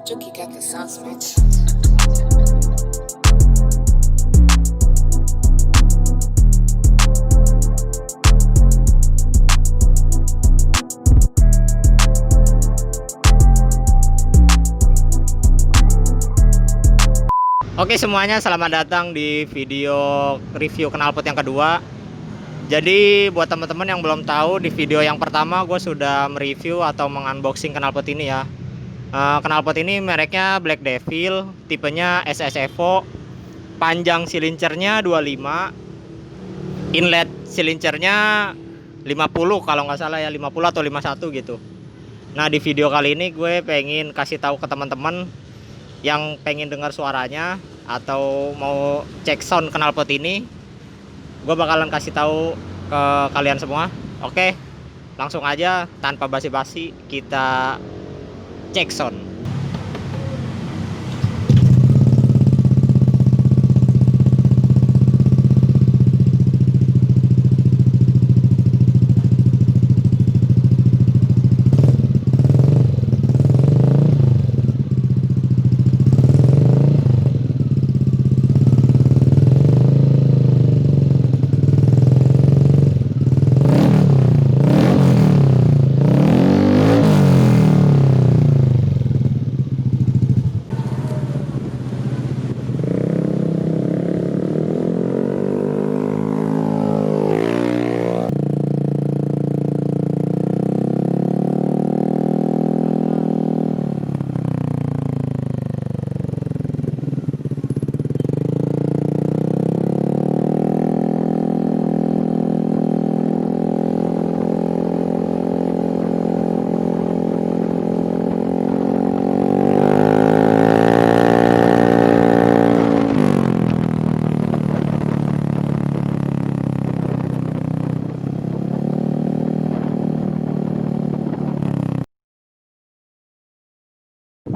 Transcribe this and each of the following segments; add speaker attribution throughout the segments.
Speaker 1: Juki got the sauce, bitch.
Speaker 2: Oke semuanya, selamat datang di video review knalpot yang kedua. Jadi buat teman-teman yang belum tahu, di video yang pertama gue sudah mereview atau mengunboxing knalpot ini ya. Knalpot ini mereknya Black Devil, tipenya SS Evo, panjang silincernya 25, inlet silincernya 50 kalau nggak salah ya, 50 atau 51 gitu. Nah di video kali ini gue pengen kasih tahu ke teman-teman yang pengen dengar suaranya atau mau cek sound knalpot ini, gue bakalan kasih tahu ke kalian semua. Oke, langsung aja tanpa basi-basi kita cek sound.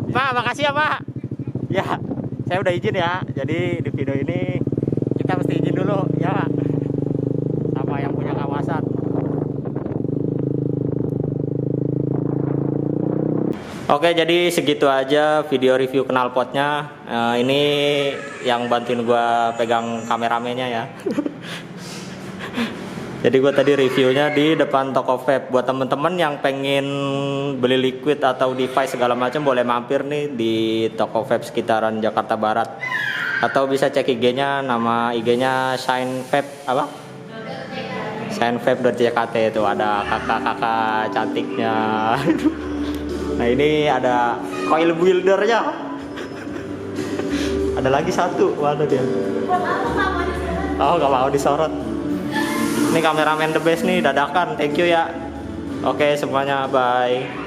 Speaker 2: Pak, makasih ya Pak. Ya, saya udah izin ya. Jadi di video ini kita mesti izin dulu ya sama yang punya kawasan. Oke, jadi segitu aja video review knalpotnya. Ini yang bantuin gua pegang kameramennya ya. Jadi gue tadi reviewnya di depan toko vape. Buat temen-temen yang pengen beli liquid atau device segala macam, boleh mampir nih di toko vape sekitaran Jakarta Barat. Atau bisa cek IG-nya, nama IG-nya Shine Vape apa? Shine Vape.jkt, itu ada kakak-kakak cantiknya. Nah ini ada coil buildernya. Ada lagi satu, mana dia? Oh gak mau disorot. Ini kameramen the best nih, dadakan. Thank you ya. Oke semuanya, bye.